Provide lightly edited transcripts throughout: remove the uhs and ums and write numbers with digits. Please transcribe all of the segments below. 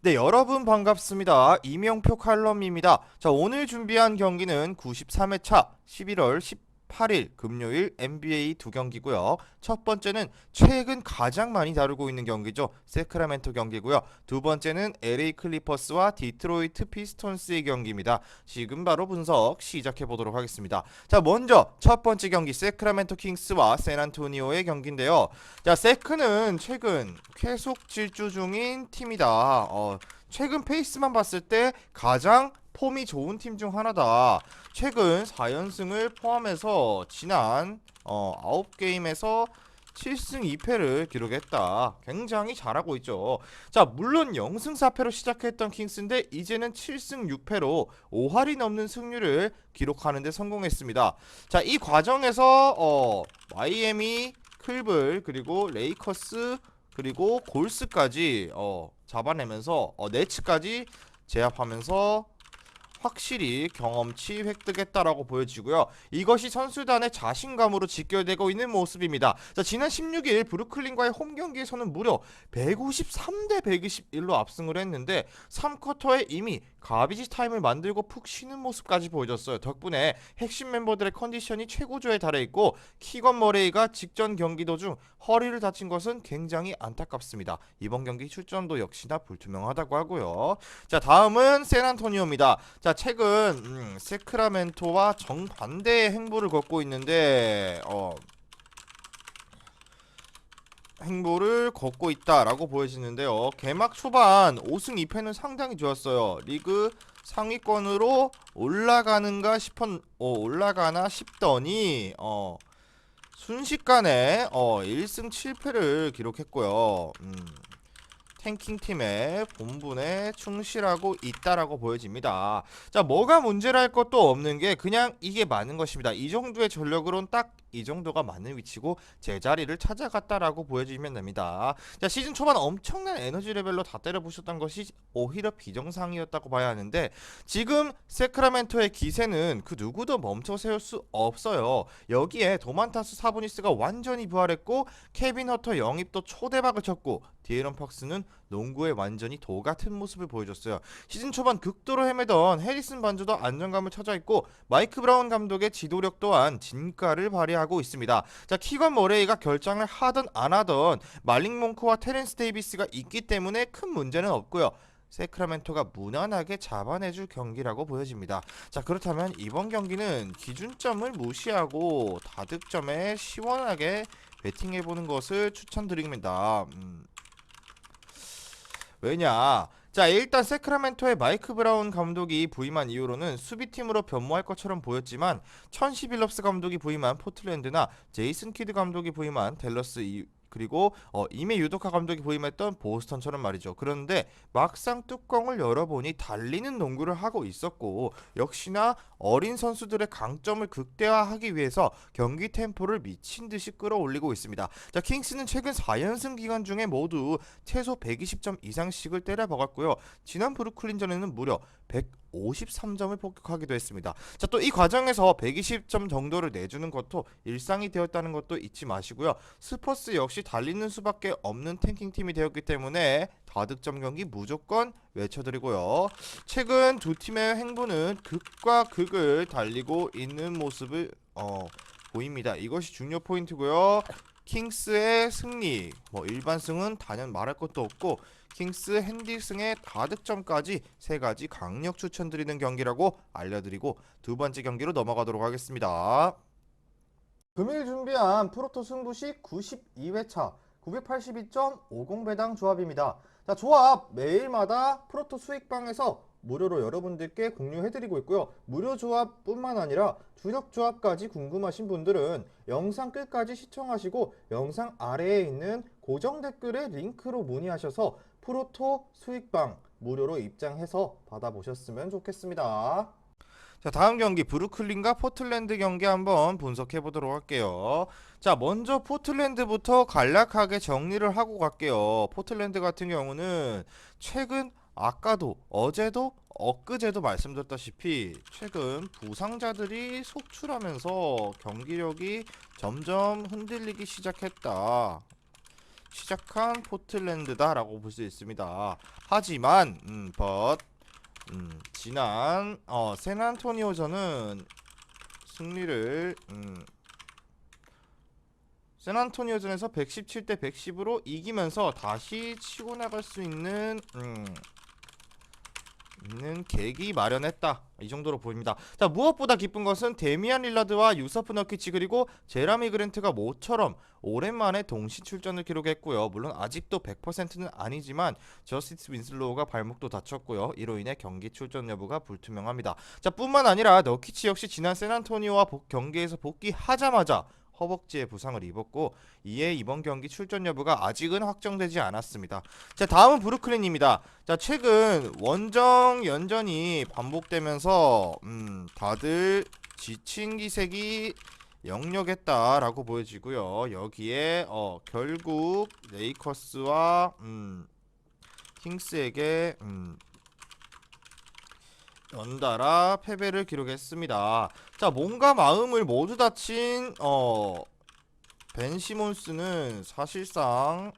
네, 여러분 반갑습니다. 이명표 칼럼입니다. 자, 오늘 준비한 경기는 93회차 11월 18일 금요일 NBA 두 경기고요. 첫 번째는 최근 가장 많이 다루고 있는 경기죠. 세크라멘토 경기고요. 두 번째는 LA 클리퍼스와 디트로이트 피스톤스의 경기입니다. 지금 바로 분석 시작해 보도록 하겠습니다. 자, 먼저 첫 번째 경기 세크라멘토 킹스와 샌안토니오의 경기인데요. 자, 세크는 최근 계속 질주 중인 팀이다. 최근 페이스만 봤을 때 가장 폼이 좋은 팀 중 하나다. 최근 4연승을 포함해서 지난 9게임에서 7승 2패를 기록했다. 굉장히 잘하고 있죠. 자, 물론 0승 4패로 시작했던 킹스인데 이제는 7승 6패로 5할이 넘는 승률을 기록하는 데 성공했습니다. 자, 이 과정에서 마이애미, 클블, 그리고 레이커스, 그리고 골스까지 잡아내면서 네츠까지 제압하면서 확실히 경험치 획득했다라고 보여지고요. 이것이 선수단의 자신감으로 직결되고 있는 모습입니다. 자, 지난 16일 브루클린과의 홈 경기에서는 무려 153대 121로 압승을 했는데 3쿼터에 이미 가비지 타임을 만들고 푹 쉬는 모습까지 보여줬어요. 덕분에 핵심 멤버들의 컨디션이 최고조에 달해 있고 키건 머레이가 직전 경기 도중 허리를 다친 것은 굉장히 안타깝습니다. 이번 경기 출전도 역시나 불투명하다고 하고요. 자, 다음은 샌안토니오입니다. 자, 최근 세크라멘토와 정반대의 행보를 걷고 있는데 행보를 걷고 있다라고 보여지는데요. 개막 초반 5승 2패는 상당히 좋았어요. 리그 상위권으로 올라가나 싶더니 순식간에 1승 7패를 기록했고요. 탱킹팀의 본분에 충실하고 있다라고 보여집니다. 자, 뭐가 문제랄 것도 없는 게 그냥 이게 많은 것입니다. 이 정도의 전력으로는 딱 이 정도가 맞는 위치고 제자리를 찾아갔다라고 보여지면 됩니다. 자, 시즌 초반 엄청난 에너지 레벨로 다 때려부셨던 것이 오히려 비정상이었다고 봐야 하는데 지금 세크라멘토의 기세는 그 누구도 멈춰 세울 수 없어요. 여기에 도만타스 사보니스가 완전히 부활했고 케빈 허터 영입도 초대박을 쳤고 디에런 팍스는 농구에 완전히 도 같은 모습을 보여줬어요. 시즌 초반 극도로 헤매던 해리슨 반주도 안정감을 찾아 있고 마이크 브라운 감독의 지도력 또한 진가를 발휘하고 있습니다. 자, 키건 머레이가 결장을 하든 안 하든 말링 몽크와 테렌스 데이비스가 있기 때문에 큰 문제는 없고요. 세크라멘토가 무난하게 잡아내줄 경기라고 보여집니다. 자, 그렇다면 이번 경기는 기준점을 무시하고 다득점에 시원하게 배팅해보는 것을 추천드립니다. 왜냐? 자, 일단 세크라멘토의 마이크 브라운 감독이 부임한 이후로는 수비팀으로 변모할 것처럼 보였지만 천시 빌럽스 감독이 부임한 포틀랜드나 제이슨 키드 감독이 부임한 댈러스 그리고 이메 유도카 감독이 부임했던 보스턴처럼 말이죠. 그런데 막상 뚜껑을 열어보니 달리는 농구를 하고 있었고 역시나 어린 선수들의 강점을 극대화하기 위해서 경기 템포를 미친 듯이 끌어올리고 있습니다. 자, 킹스는 최근 4연승 기간 중에 모두 최소 120점 이상씩을 때려박았고요. 지난 브루클린전에는 무려 153점을 폭격하기도 했습니다. 자, 또 이 과정에서 120점 정도를 내주는 것도 일상이 되었다는 것도 잊지 마시고요. 스퍼스 역시 달리는 수밖에 없는 탱킹팀이 되었기 때문에 다득점 경기 무조건 외쳐드리고요. 최근 두 팀의 행보는 극과 극을 달리고 있는 모습을 보입니다. 이것이 중요 포인트고요. 킹스의 승리, 일반 승은 단연 말할 것도 없고 킹스 핸디승의 다득점까지 세 가지 강력 추천드리는 경기라고 알려드리고 두 번째 경기로 넘어가도록 하겠습니다. 금일 준비한 프로토 승부시 92회차 982.50배당 조합입니다. 자, 조합 매일마다 프로토 수익방에서 무료로 여러분들께 공유해드리고 있고요. 무료 조합뿐만 아니라 주력 조합까지 궁금하신 분들은 영상 끝까지 시청하시고 영상 아래에 있는 고정 댓글에 링크로 문의하셔서 프로토 수익방 무료로 입장해서 받아보셨으면 좋겠습니다. 자, 다음 경기 브루클린과 포틀랜드 경기 한번 분석해 보도록 할게요. 자, 먼저 포틀랜드부터 간략하게 정리를 하고 갈게요. 포틀랜드 같은 경우는 최근 아까도 어제도 엊그제도 말씀드렸다시피 최근 부상자들이 속출하면서 경기력이 점점 흔들리기 시작했다. 시작한 포틀랜드다라고 볼 수 있습니다. 하지만 지난 샌안토니오전은 승리를 샌안토니오전에서 117대 110으로 이기면서 다시 치고 나갈 수 있는 계기 마련했다, 이 정도로 보입니다. 자, 무엇보다 기쁜 것은 데미안 릴라드와 유서프 너키치 그리고 제라미 그랜트가 모처럼 오랜만에 동시 출전을 기록했고요. 물론 아직도 100%는 아니지만 저스티스 윈슬로우가 발목도 다쳤고요. 이로 인해 경기 출전 여부가 불투명합니다. 자, 뿐만 아니라 너키치 역시 지난 샌안토니오와 경기에서 복귀하자마자 허벅지에 부상을 입었고, 이에 이번 경기 출전 여부가 아직은 확정되지 않았습니다. 자, 다음은 브루클린입니다. 자, 최근 원정 연전이 반복되면서 다들 지친 기색이 역력했다라고 보여지고요. 여기에 결국 레이커스와 킹스에게 연달아 패배를 기록했습니다. 자, 몸과 마음을 모두 다친 벤 시몬스는 사실상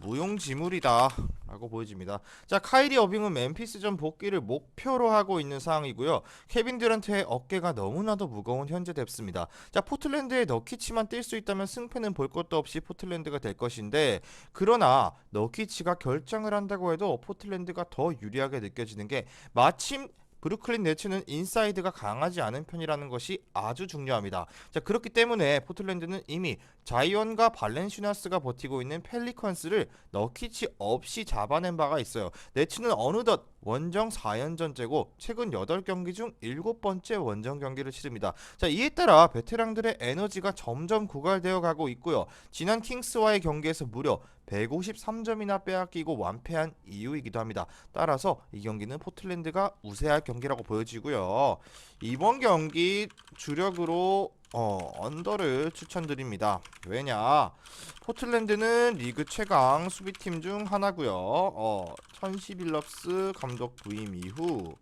무용지물이다 라고 보여집니다. 자, 카이리 어빙은 멤피스전 복귀를 목표로 하고 있는 상황이고요. 케빈 듀란트의 어깨가 너무나도 무거운 현재 뎁스입니다. 자, 포틀랜드의 너키치만 뛸 수 있다면 승패는 볼 것도 없이 포틀랜드가 될 것인데, 그러나 너키치가 결정을 한다고 해도 포틀랜드가 더 유리하게 느껴지는 게, 마침 브루클린 네츠는 인사이드가 강하지 않은 편이라는 것이 아주 중요합니다. 자, 그렇기 때문에 포틀랜드는 이미 자이언과 발렌시나스가 버티고 있는 펠리컨스를 너키치 없이 잡아낸 바가 있어요. 네츠는 어느덧 원정 4연전째고 최근 8경기 중 7번째 원정 경기를 치릅니다. 자, 이에 따라 베테랑들의 에너지가 점점 고갈되어 가고 있고요. 지난 킹스와의 경기에서 무려 153점이나 빼앗기고 완패한 이유이기도 합니다. 따라서 이 경기는 포틀랜드가 우세할 경기라고 보여지고요. 이번 경기 주력으로 언더를 추천드립니다. 왜냐, 포틀랜드는 리그 최강 수비팀 중 하나고요. 천시 빌럽스 감독 부임 이후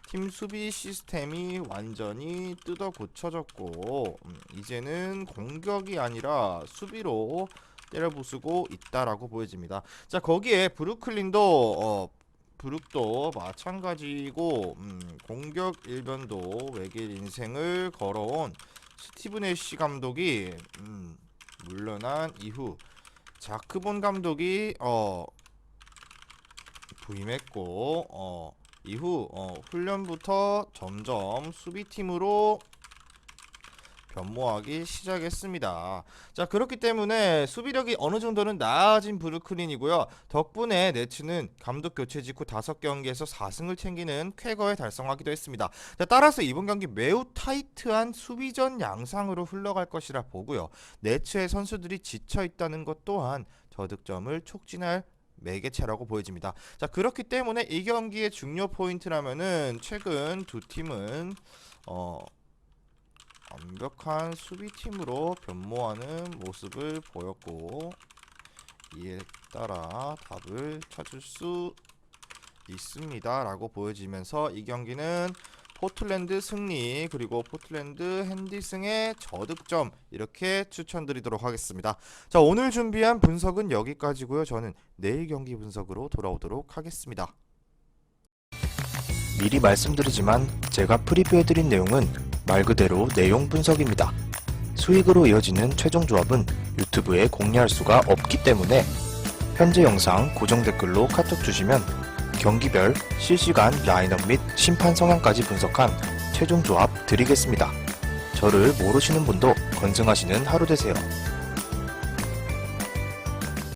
팀 수비 시스템이 완전히 뜯어 고쳐졌고, 이제는 공격이 아니라 수비로 때려부수고 있다라고 보여집니다. 자, 거기에 브루클린도 브룩도 마찬가지고, 공격 일변도 외길 인생을 걸어온 스티븐 애쉬 감독이 물러난 이후 자크본 감독이 부임했고, 이후 훈련부터 점점 수비팀으로 변모하기 시작했습니다. 자, 그렇기 때문에 수비력이 어느 정도는 나아진 브루클린이고요. 덕분에 네츠는 감독 교체 직후 5경기에서 4승을 챙기는 쾌거에 달성하기도 했습니다. 자, 따라서 이번 경기 매우 타이트한 수비전 양상으로 흘러갈 것이라 보고요. 네츠의 선수들이 지쳐 있다는 것 또한 저득점을 촉진할 매개체라고 보여집니다. 자, 그렇기 때문에 이 경기의 중요 포인트라면은 최근 두 팀은 완벽한 수비팀으로 변모하는 모습을 보였고, 이에 따라 답을 찾을 수 있습니다 라고 보여지면서 이 경기는 포틀랜드 승리 그리고 포틀랜드 핸디승의 저득점, 이렇게 추천드리도록 하겠습니다. 자, 오늘 준비한 분석은 여기까지고요. 저는 내일 경기 분석으로 돌아오도록 하겠습니다. 미리 말씀드리지만 제가 프리뷰해드린 내용은 말 그대로 내용 분석입니다. 수익으로 이어지는 최종 조합은 유튜브에 공개할 수가 없기 때문에 현재 영상 고정 댓글로 카톡 주시면 경기별 실시간 라인업 및 심판 성향까지 분석한 최종 조합 드리겠습니다. 저를 모르시는 분도 건승하시는 하루 되세요.